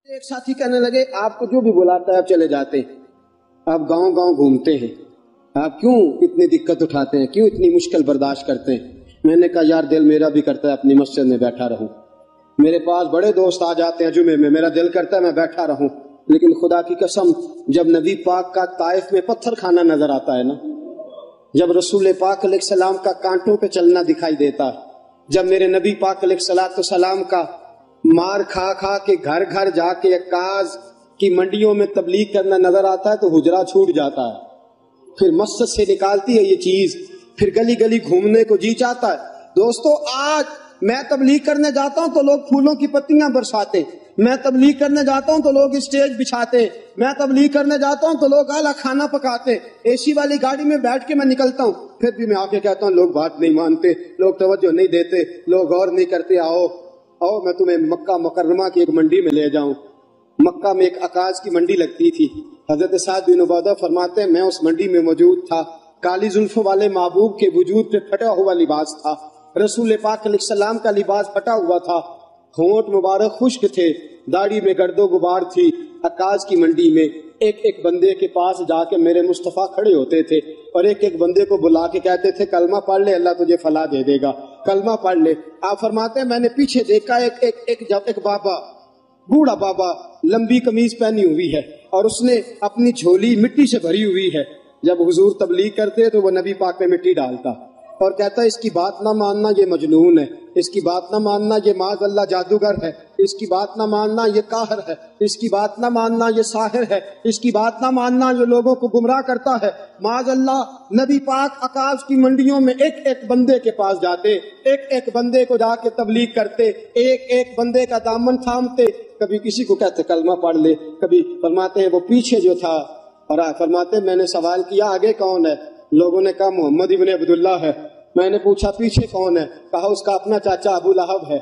ایک ساتھی کہنے لگے آپ کو جو بھی بلاتا ہے آپ چلے جاتے ہیں, آپ گاؤں گاؤں گھومتے ہیں, آپ کیوں اتنی دقت اٹھاتے ہیں, کیوں اتنی مشکل برداشت کرتے ہیں؟ میں نے کہا یار دل میرا بھی کرتا ہے اپنی مسجد میں بیٹھا رہوں, میرے پاس بڑے دوست آ جاتے ہیں جمعے میں, میرا دل کرتا ہے میں بیٹھا رہوں, لیکن خدا کی قسم جب نبی پاک کا طائف میں پتھر کھانا نظر آتا ہے نا, جب رسول پاک علیہ السلام کا کانٹوں پہ چلنا دکھائی دیتا ہے, جب میرے نبی پاک علیہ السلام کا مار کھا کھا کے گھر گھر جا کے عکاظ کی منڈیوں میں تبلیغ کرنا نظر آتا ہے تو حجرہ چھوٹ جاتا ہے. پھر مسجد سے نکالتی ہے یہ چیز, پھر گلی گلی گھومنے کو جی چاہتا ہے. دوستو آج میں تبلیغ کرنے جاتا ہوں تو لوگ پھولوں کی پتیاں برساتے, میں تبلیغ کرنے جاتا ہوں تو لوگ اسٹیج بچھاتے, میں تبلیغ کرنے جاتا ہوں تو لوگ اعلیٰ کھانا پکاتے, اے سی والی گاڑی میں بیٹھ کے میں نکلتا ہوں, پھر بھی میں آ کے کہتا ہوں لوگ بات نہیں مانتے, لوگ توجہ نہیں دیتے, لوگ غور نہیں کرتے. آؤ میں تمہیں مکہ مکرمہ کی ایک منڈی میں لے جاؤں. مکہ میں ایک عکاظ کی منڈی لگتی تھی. حضرت سعد بن عبادہ فرماتے ہیں میں اس منڈی میں موجود تھا. کالی زلفوں والے محبوب کے وجود پہ پھٹا ہوا لباس تھا, رسول پاک علیہ السلام کا لباس پھٹا ہوا تھا, ہونٹ مبارک خشک تھے, داڑھی میں گرد و غبار تھی. عکاظ کی منڈی میں ایک ایک بندے کے پاس جا کے میرے مصطفیٰ کھڑے ہوتے تھے اور ایک ایک بندے کو بلا کے کہتے تھے کلمہ پڑھ لے اللہ تجھے فلاح دے دے گا, کلمہ پڑھ لے. آپ فرماتے ہیں میں نے پیچھے دیکھا ایک بابا, بوڑھا بابا, لمبی قمیض پہنی ہوئی ہے اور اس نے اپنی جھولی مٹی سے بھری ہوئی ہے. جب حضور تبلیغ کرتے تو وہ نبی پاک میں مٹی ڈالتا اور کہتا اس کی بات نہ ماننا یہ مجنون ہے, اس کی بات نہ ماننا یہ معاذ اللہ جادوگر ہے, اس کی بات نہ ماننا یہ قاہر ہے, اس کی بات نہ ماننا یہ ساحر ہے, اس کی بات نہ ماننا یہ لوگوں کو گمراہ کرتا ہے. معاذ اللہ نبی پاک عکاظ کی منڈیوں میں ایک ایک بندے کے پاس جاتے, ایک ایک بندے کو جا کے تبلیغ کرتے, ایک ایک بندے کا دامن تھامتے, کبھی کسی کو کہتے کلمہ پڑھ لے, کبھی فرماتے ہیں وہ پیچھے جو تھا, اور فرماتے ہیں میں نے سوال کیا آگے کون ہے, لوگوں نے کہا محمد ابن عبداللہ ہے. میں نے پوچھا پیچھے کون ہے, کہا اس کا اپنا چاچا ابو لہب ہے.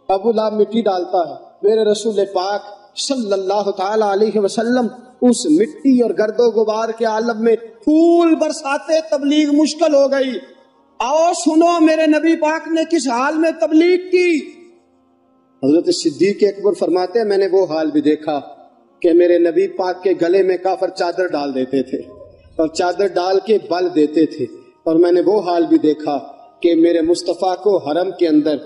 ابو لہب مٹی ڈالتا ہے. میرے رسول پاک صلی اللہ تعالی علیہ وسلم اس مٹی اور گرد و غبار کے عالم میں پھول برساتے, تبلیغ مشکل ہو گئی. آؤ سنو میرے نبی پاک نے کس حال میں تبلیغ کی. حضرت صدیق اکبر فرماتے ہیں میں نے وہ حال بھی دیکھا کہ میرے نبی پاک کے گلے میں کافر چادر ڈال دیتے تھے اور چادر ڈال کے بل دیتے تھے, اور میں نے وہ حال بھی دیکھا کہ میرے مصطفیٰ کو حرم کے اندر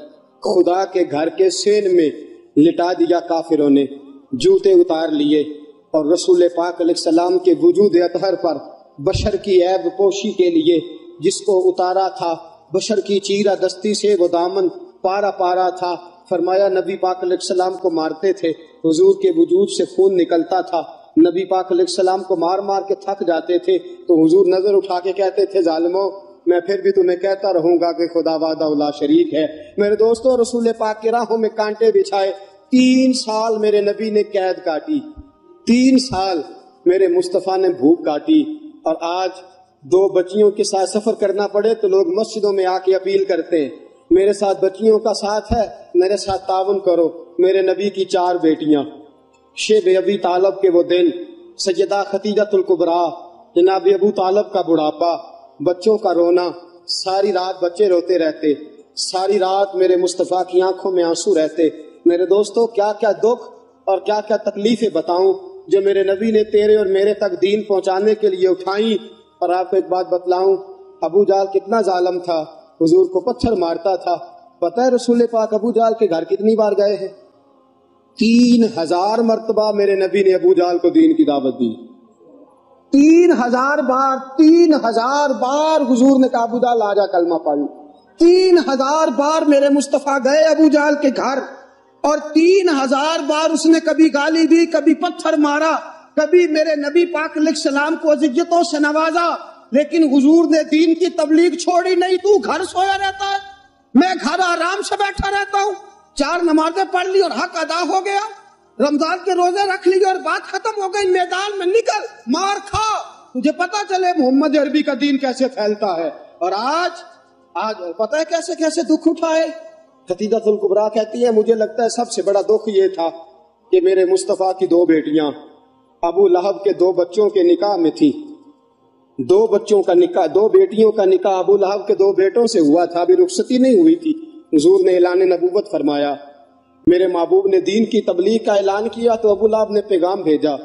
خدا کے گھر کے سین میں لٹا دیا کافروں نے, جوتے اتار لیے, اور رسول پاک علیہ السلام کے وجود اطہر پر بشر کی عیب پوشی کے لیے جس کو اتارا تھا, بشر کی چیرہ دستی سے وہ دامن پارا پارا تھا. فرمایا نبی پاک علیہ السلام کو مارتے تھے, حضور کے وجود سے خون نکلتا تھا, نبی پاک علیہ السلام کو مار مار کے تھک جاتے تھے تو حضور نظر اٹھا کے کہتے تھے ظالموں میں پھر بھی تمہیں کہتا رہوں گا کہ خدا وحدہ لا شریک ہے. میرے دوستو رسول پاک کے راہوں میں کانٹے بچھائے, 3 سال میرے نبی نے قید کاٹی, 3 سال میرے مصطفیٰ نے بھوک کاٹی. اور آج 2 بچیوں کے ساتھ سفر کرنا پڑے تو لوگ مسجدوں میں آ کے اپیل کرتے ہیں میرے ساتھ بچیوں کا ساتھ ہے, میرے ساتھ تعاون کرو. میرے نبی کی 4 بیٹیاں, شیب ابی طالب کے وہ دن, سیدہ خدیجہ الکبریٰ, جناب ابو طالب کا بڑھاپا, بچوں کا رونا, ساری رات بچے روتے رہتے, ساری رات میرے مصطفیٰ کی آنکھوں میں آنسو رہتے. میرے دوستو کیا کیا دکھ اور کیا کیا تکلیفیں بتاؤں جو میرے نبی نے تیرے اور میرے تک دین پہنچانے کے لیے اٹھائیں. اور آپ کو ایک بات بتلاؤں, ابو جہل کتنا ظالم تھا, حضور کو پتھر مارتا تھا. پتہ ہے رسول پاک ابو جہل کے گھر کتنی بار گئے ہیں؟ 3000 مرتبہ میرے نبی نے ابو جہل کو دین کی دعوت دی. 3000 بار, 3000 بار حضور نے کہا ابو جہل آ جا کلمہ پڑھ. 3000 بار میرے مصطفیٰ گئے ابو جہل کے گھر, اور 3000 بار اس نے کبھی گالی دی, کبھی پتھر مارا, کبھی میرے نبی پاک علیہ السلام کو اذیتوں سے نوازا, لیکن حضور نے دین کی تبلیغ چھوڑی نہیں. تو گھر سویا رہتا ہے, میں گھر آرام سے بیٹھا رہتا ہوں, 4 نمازیں پڑھ لی اور حق ادا ہو گیا, رمضان کے روزے رکھ لیے اور بات ختم ہو گئی. میدان میں نکل, مار کھا, تجھے پتا چلے محمد عربی کا دین کیسے پھیلتا ہے. اور آج پتا ہے کیسے کیسے دکھ اٹھائے. خدیجہ الکبریٰ کہتی ہے مجھے لگتا ہے سب سے بڑا دکھ یہ تھا کہ میرے مصطفیٰ کی 2 بیٹیاں ابو لہب کے 2 بچوں کے نکاح میں تھی. 2 بچوں کا نکاح, 2 بیٹیوں کا نکاح ابو لہب کے 2 بیٹوں سے ہوا تھا, ابھی رخصتی نہیں ہوئی تھی. حضور نے اعلان نبوت فرمایا, میرے محبوب نے دین کی تبلیغ کا اعلان کیا تو ابو لہب نے پیغام بھیجا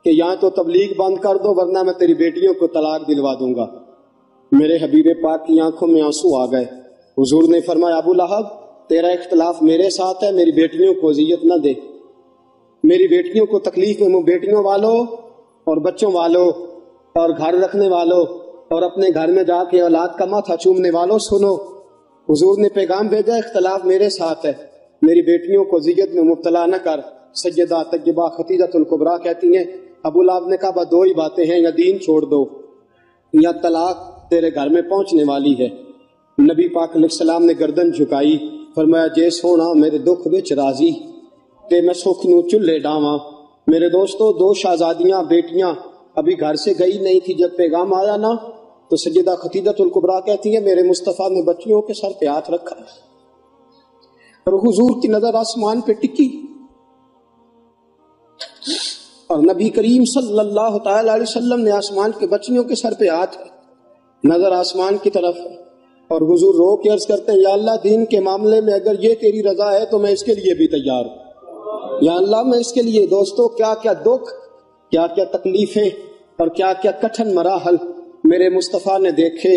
کہ یہاں تو تبلیغ بند کر دو ورنہ میں تیری بیٹیوں کو طلاق دلوا دوں گا۔ میرے حبیب پاک کی آنکھوں میں آنسو آ گئے۔ حضور نے فرمایا ابو لہب تیرا اختلاف میرے ساتھ ہے، میری بیٹیوں کو اذیت نہ دے، میری بیٹیوں کو تکلیف میں، بیٹیوں والوں اور بچوں والوں اور گھر رکھنے والوں اور اپنے گھر میں جا کے اولاد کا ماتھا چومنے والوں سنو، حضور نے پیغام بھیجا اختلاف میرے ساتھ ہے، میری بیٹیوں کو اذیت میں مبتلا نہ کر۔ سیدہ طیبہ خدیجہ الکبریٰ کہتی ہیں ابو لہب نے کہا بس دو ہی باتیں ہیں، یا دین چھوڑ دو یا طلاق تیرے گھر میں پہنچنے والی ہے۔ نبی پاک علیہ السلام نے گردن جھکائی، فرمایا جے سونا میرے دکھ وچ راضی تے میں سکھ نو چلے ڈاواں۔ میرے دوستو دو شہزادیاں بیٹیاں ابھی گھر سے گئی نہیں تھی، جب پیغام آیا نا تو سیدہ خدیجہ الکبریٰ کہتی ہیں میرے مصطفیٰ نے بچیوں کے سر پہ ہاتھ رکھا اور حضور کی نظر آسمان پہ ٹکی اور نبی کریم صلی اللہ تعالی علیہ وسلم نے آسمان کے بچیوں کے سر پہ ہاتھ نظر آسمان کی طرف اور حضور رو کے عرض کرتے ہیں یا اللہ دین کے معاملے میں اگر یہ تیری رضا ہے تو میں اس کے لیے بھی تیار ہوں، یا اللہ میں اس کے لیے۔ دوستو کیا کیا دکھ، کیا کیا تکلیفیں اور کیا کیا کٹھن مراحل میرے مصطفیٰ نے دیکھے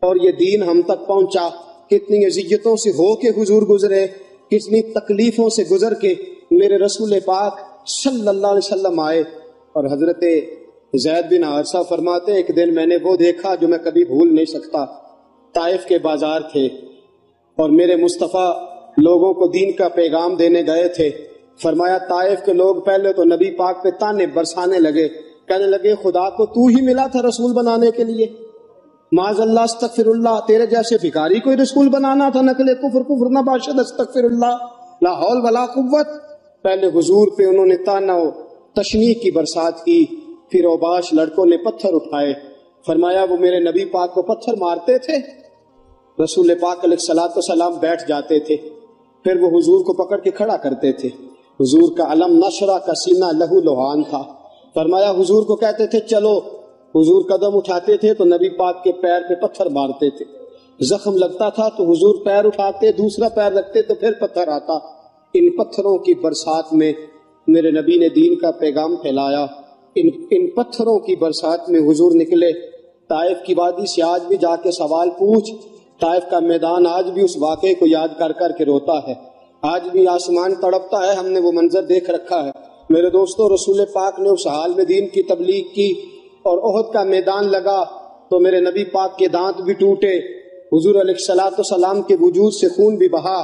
اور یہ دین ہم تک پہنچا، کتنی اذیتوں سے ہو کے حضور گزرے، کتنی تکلیفوں سے گزر کے میرے رسول پاک صلی اللہ علیہ وسلم آئے۔ اور حضرت زید بن حارثہ فرماتے ایک دن میں نے وہ دیکھا جو میں کبھی بھول نہیں سکتا، طائف کے بازار تھے اور میرے مصطفیٰ لوگوں کو دین کا پیغام دینے گئے تھے۔ فرمایا طائف کے لوگ پہلے تو نبی پاک پہ تانے برسانے لگے، کہنے لگے خدا کو تو ہی ملا تھا رسول بنانے کے لیے، معاذ اللہ استغفر اللہ، تیرے جیسے بھکاری کوئی رسول بنانا تھا، نقل کفر کفر نہ باشد استغفر اللہ لا حول ولا قوت۔ پہلے حضور پہ انہوں نے تانا و تشنیع کی برسات کی، پھر اوباش لڑکوں نے پتھر اٹھائے۔ فرمایا وہ میرے نبی پاک کو پتھر مارتے تھے، رسول پاک علیہ الصلوۃ والسلام بیٹھ جاتے تھے، پھر وہ حضور کو پکڑ کے کھڑا کرتے تھے۔ حضور کا علم نشرہ کا سینہ لہو لوہان تھا۔ فرمایا حضور کو کہتے تھے چلو، حضور قدم اٹھاتے تھے تو نبی پاک کے پیر پہ پتھر مارتے تھے، زخم لگتا تھا تو حضور پیر اٹھاتے، دوسرا پیر رکھتے تو پھر پتھر آتا۔ ان پتھروں کی برسات میں میرے نبی نے دین کا پیغام پھیلایا، ان پتھروں کی برسات میں حضور نکلے۔ طائف کی وادی سے آج بھی جا کے سوال پوچھ، طائف کا میدان آج بھی اس واقعے کو یاد کر کر کے روتا ہے، آج بھی آسمان تڑپتا ہے، ہم نے وہ منظر دیکھ رکھا ہے۔ میرے دوستو رسول پاک نے اس حال میں دین کی تبلیغ کی اور احد کا میدان لگا تو میرے نبی پاک کے دانت بھی ٹوٹے، حضور علیہ الصلوۃ والسلام کے وجود سے خون بھی بہا،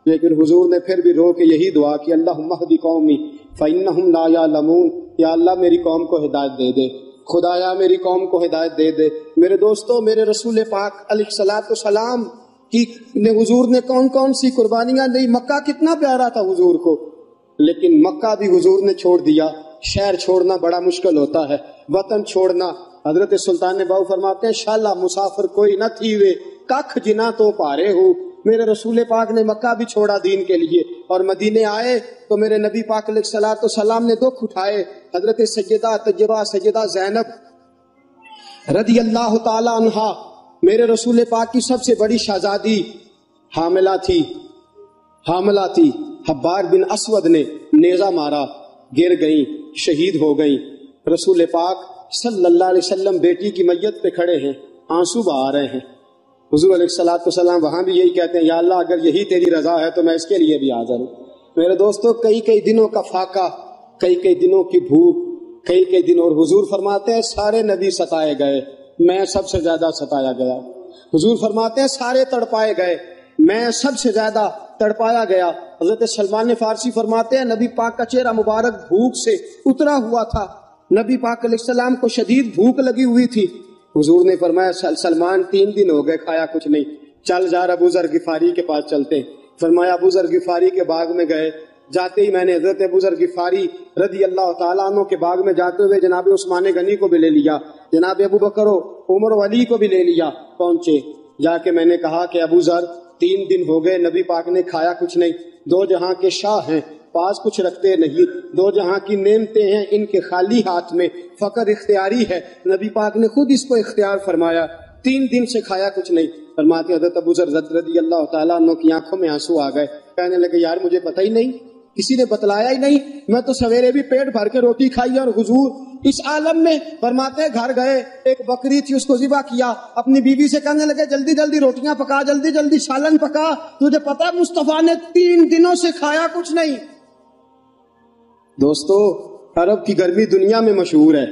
لیکن حضور نے پھر بھی رو کے یہی دعا کی اللہم اہد قومی فإنہم لا یعلمون، یا اللہ میری قوم کو ہدایت دے دے، خدایا میری قوم کو ہدایت دے دے۔ میرے دوستو میرے رسول پاک علیہ الصلوۃ والسلام کی حضور نے کون کون سی قربانیاں دی، مکہ کتنا پیارا تھا حضور کو، لیکن مکہ بھی حضور نے چھوڑ دیا۔ شہر چھوڑنا بڑا مشکل ہوتا ہے، وطن چھوڑنا۔ حضرت سلطان باؤ فرماتے ہیں شالا مسافر کوئی نہ تھی وے ککھ جنا تو پارے ہو۔ میرے رسول پاک نے مکہ بھی چھوڑا دین کے لیے اور مدینے آئے تو میرے نبی پاک علیہ الصلوۃ والسلام نے دکھ اٹھائے۔ حضرت سیدہ طیبہ سیدہ زینب رضی اللہ تعالی عنہا میرے رسول پاک کی سب سے بڑی شہزادی حاملہ تھی، حبار بن اسود نے نیزہ مارا، گر گئیں، شہید ہو گئیں۔ رسول پاک صلی اللہ علیہ وسلم بیٹی کی میت پہ کھڑے ہیں، آنسو بہا رہے ہیں۔ حضور علیہ الصلوۃ والسلام وہاں بھی یہی کہتے ہیں یا اللہ اگر یہی تیری رضا ہے تو میں اس کے لیے بھی حاضر ہوں۔ میرے دوستو کئی دنوں کا فاقہ، کئی دنوں کی بھوک، کئی دن، اور حضور فرماتے ہیں سارے نبی ستائے گئے، میں سب سے زیادہ ستایا گیا۔ حضور فرماتے ہیں سارے تڑپائے گئے، میں سب سے زیادہ تڑپایا گیا۔ حضرت سلمان فارسی فرماتے ہیں نبی پاک کا چہرہ مبارک بھوک سے اترا ہوا تھا، نبی پاک علیہ السلام کو شدید بھوک لگی ہوئی تھی۔ حضور نے فرمایا سلمان 3 دن ہو گئے کھایا کچھ نہیں، چل جا ابو ذر غفاری کے پاس چلتے ہیں۔ فرمایا ابو ذر غفاری کے باغ میں گئے، جاتے ہی میں نے حضرت ابو ذر غفاری رضی اللہ تعالیٰ عنہ کے باغ میں جاتے ہوئے جناب عثمان غنی کو بھی لے لیا، جناب ابو بکر و عمر و علی کو بھی لے لیا۔ پہنچے، جا کے میں نے کہا کہ ابو ذر 3 دن ہو گئے نبی پاک نے کھایا کچھ نہیں، 2 جہاں کے شاہ ہیں، پاس کچھ رکھتے نہیں، 2 جہاں کی نعمتیں ہیں ان کے خالی ہاتھ میں، فقر اختیاری ہے، نبی پاک نے خود اس کو اختیار فرمایا، 3 دن سے کھایا کچھ نہیں۔ فرماتے حضرت ابو ذر رضی اللہ تعالیٰ عنہ کی آنکھوں میں آنسو آ گئے، کہنے لگے یار مجھے پتہ ہی نہیں، کسی نے بتلایا ہی نہیں، میں تو سویرے بھی پیٹ بھر کے روٹی کھائی اور حضور اس عالم میں۔ فرماتے گھر گئے، ایک بکری تھی اس کو ذبح کیا، اپنی بیوی سے کہنے لگے جلدی جلدی روٹیاں پکا، جلدی جلدی سالن پکا، تجھے پتا مصطفیٰ نے 3 دنوں سے کھایا کچھ نہیں۔ دوستو عرب کی گرمی دنیا میں مشہور ہے،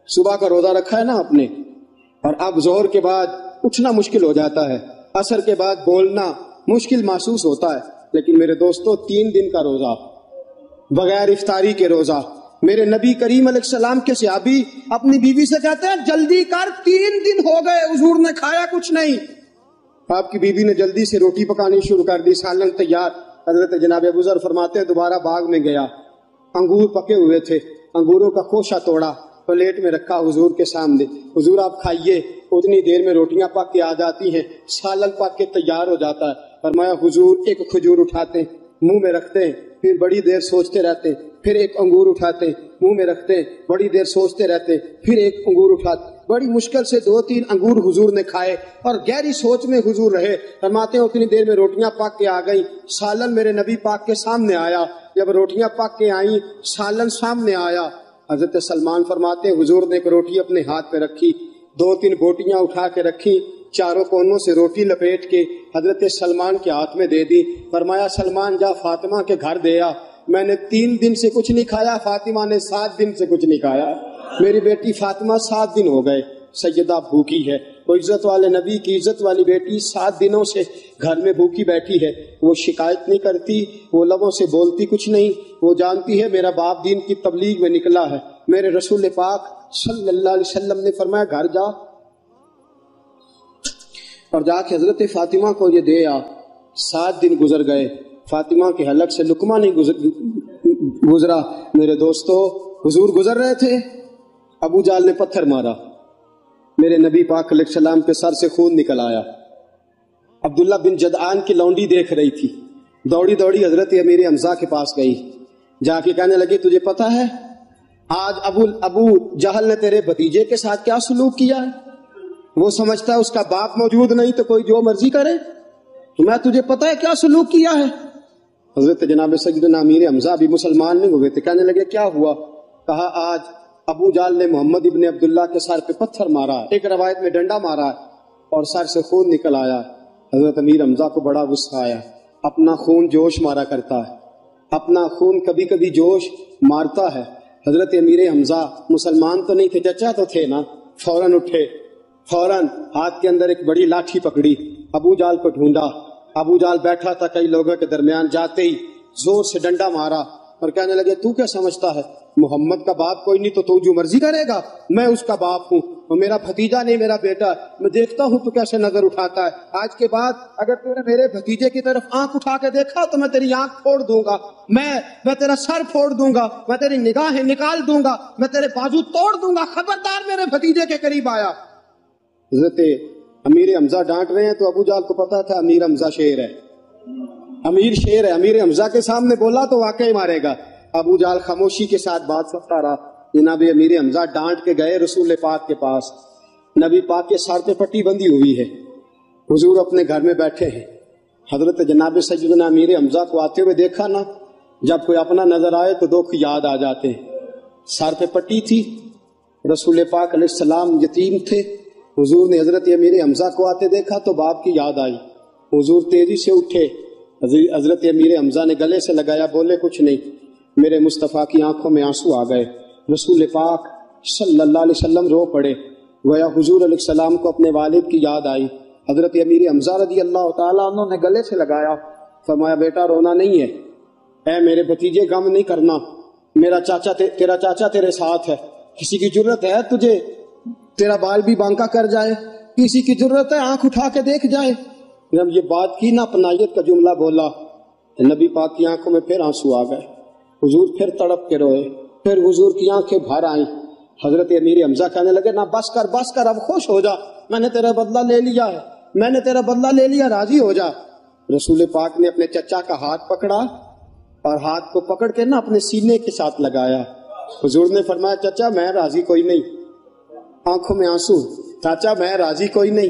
صبح کا روزہ رکھا ہے نا آپ نے، اور اب ظہر کے بعد اٹھنا مشکل ہو جاتا ہے، عصر کے بعد بولنا مشکل محسوس ہوتا ہے، لیکن میرے دوستو 3 دن کا روزہ بغیر افطاری کے روزہ، میرے نبی کریم علیہ السلام کے صحابی اپنی بیوی سے کہتے ہیں جلدی کر 3 دن ہو گئے حضور نے کھایا کچھ نہیں۔ آپ کی بیوی نے جلدی سے روٹی پکانی شروع کر دی، سالن تیار۔ حضرت جناب ابو ذر فرماتے ہیں دوبارہ باغ میں گیا، انگور پکے ہوئے تھے، انگوروں کا خوشہ توڑا، پلیٹ میں رکھا حضور کے سامنے، حضور آپ کھائیے۔ اتنی دیر میں روٹیاں پک کے آ جاتی ہیں، سالن پک کے تیار ہو جاتا ہے۔ فرمایا حضور ایک کھجور اٹھاتے ہیں، منہ میں رکھتے ہیں، پھر بڑی دیر سوچتے رہتے ہیں، پھر ایک انگور اٹھاتے ہیں، منہ میں رکھتے ہیں، بڑی دیر سوچتے رہتے ہیں، پھر ایک انگور اٹھاتے ہیں۔ بڑی مشکل سے 2-3 انگور حضور نے کھائے اور گہری سوچ میں حضور رہے۔ فرماتے ہیں اتنی دیر میں روٹیاں پک کے آ گئیں، سالن میرے نبی پاک کے سامنے آیا۔ جب روٹیاں پک کے آئیں، سالن سامنے آیا، حضرت سلمان فرماتے ہیں حضور نے ایک روٹی اپنے ہاتھ پہ رکھی، 2-3 بوٹیاں اٹھا کے رکھی، چاروں کونوں سے روٹی لپیٹ کے حضرت سلمان کے ہاتھ میں دے دی۔ فرمایا سلمان جا فاطمہ کے گھر دے آ، میں نے 3 دن سے کچھ نہیں کھایا، فاطمہ نے 7 دن سے کچھ نہیں کھایا، میری بیٹی فاطمہ 7 دن ہو گئے سیدہ بھوکی ہے۔ وہ عزت والے نبی کی عزت والی بیٹی 7 دنوں سے گھر میں بھوکی بیٹھی ہے، وہ شکایت نہیں کرتی، وہ لبوں سے بولتی کچھ نہیں، وہ جانتی ہے میرا باپ دین کی تبلیغ میں نکلا ہے۔ میرے رسول پاک صلی اللہ علیہ وسلم نے فرمایا گھر جا اور جا کے حضرت فاطمہ کو یہ دے آ۔ 7 دن گزر گئے، فاطمہ کے حلق سے لقمہ نہیں گزرا۔ میرے دوستو حضور گزر رہے تھے، ابو جال نے پتھر مارا، میرے نبی پاک علیہ السلام کے سر سے خون نکل آیا۔ عبداللہ بن جدعان کی لونڈی دیکھ رہی تھی، دوڑی دوڑی حضرت امیر حمزہ کے پاس گئی، جا کے کہنے لگی تجھے پتا ہے آج ابو جہل نے تیرے بھتیجے کے ساتھ کیا سلوک کیا ہے؟ وہ سمجھتا ہے اس کا باپ موجود نہیں تو کوئی جو مرضی کرے، تمہیں تجھے پتا ہے کیا سلوک کیا ہے؟ حضرت جناب سیدنا امیر حمزہ بھی مسلمان نہیں ہوئے تھے، کہنے لگے کیا ہوا؟ کہا آج ابو جال نے محمد ابن عبداللہ کے سر پہ پتھر مارا، ایک روایت میں ڈنڈا مارا اور سر سے خون نکل آیا۔ حضرت امیر حمزہ کو بڑا غصہ آیا، اپنا خون جوش مارا کرتا ہے، اپنا خون کبھی کبھی جوش مارتا ہے۔ حضرت امیر حمزہ مسلمان تو نہیں تھے، چچا تو تھے نا، فوراً اٹھے، فوراً ہاتھ کے اندر ایک بڑی لاٹھی پکڑی، ابو جال کو ڈھونڈا، ابو جال بیٹھا تھا کئی لوگوں کے درمیان، جاتے ہی زور سے ڈنڈا مارا اور کہنے لگے تو کیا سمجھتا ہے محمد کا باپ کوئی نہیں تو جو مرضی کرے گا، میں اس کا باپ ہوں، وہ میرا بھتیجا نہیں میرا بیٹا، میں دیکھتا ہوں تو کیسے نظر اٹھاتا ہے، آج کے بعد اگر تو نے میرے بھتیجے کی طرف آنکھ اٹھا کے دیکھا تو میں تیری آنکھ پھوڑ دوں گا، میں تیرا سر پھوڑ دوں گا، میں تیری نگاہیں نکال دوں گا، میں تیرے بازو توڑ دوں گا، خبردار میرے بھتیجے کے قریب آیا۔ حضرت امیر حمزہ ڈانٹ رہے ہیں تو ابو جال کو پتا تھا امیر حمزہ شیر ہے، امیر شیر ہے، امیر حمزہ کے سامنے بولا تو واقعی مارے گا۔ ابو جال خاموشی کے ساتھ بات سنتا رہا۔ جناب امیر حمزہ ڈانٹ کے گئے رسول پاک کے پاس، نبی پاک کے سر پہ پٹی بندھی ہوئی ہے، حضور اپنے گھر میں بیٹھے ہیں۔ حضرت جناب سیدنا امیر حمزہ کو آتے ہوئے دیکھا نا، جب کوئی اپنا نظر آئے تو دکھ یاد آ جاتے ہیں۔ سر پہ پٹی تھی، رسول پاک علیہ السلام یتیم تھے، حضور نے حضرت امیر حمزہ کو آتے دیکھا تو باپ کی یاد آئی، حضور تیزی سے اٹھے، حضرت امیر حمزہ نے گلے سے لگایا، بولے کچھ نہیں، میرے مصطفیٰ کی آنکھوں میں آنسو آ گئے۔ رسول پاک صلی اللہ علیہ وسلم رو پڑے، گویا حضور علیہ السلام کو اپنے والد کی یاد آئی۔ حضرت امیر حمزہ رضی اللہ تعالیٰ عنہ نے گلے سے لگایا، فرمایا بیٹا رونا نہیں ہے، اے میرے بھتیجے غم نہیں کرنا، میرا تیرا چاچا تیرے ساتھ ہے، کسی کی ضرورت ہے تجھے تیرا بال بھی بانکا کر جائے، کسی کی ضرورت ہے آنکھ اٹھا کے دیکھ جائے۔ جب یہ بات کی نا، اپنائیت کا جملہ بولا، نبی پاک کی آنکھوں میں پھر آنسو آ گئے، حضور پھر تڑپ کے روئے، پھر حضور کی آنکھیں بھر آئیں۔ حضرت امیر حمزہ کہنے لگے نا بس کر اب خوش ہو جا، میں نے تیرا بدلہ لے لیا ہے، میں نے تیرا بدلہ لے لیا، راضی ہو جا۔ رسول پاک نے اپنے چچا کا ہاتھ پکڑا اور ہاتھ کو پکڑ کے نا اپنے سینے کے ساتھ لگایا۔ حضور نے فرمایا چچا میں راضی کوئی نہیں، آنکھوں میں آنسو، چاچا میں راضی کوئی نہیں،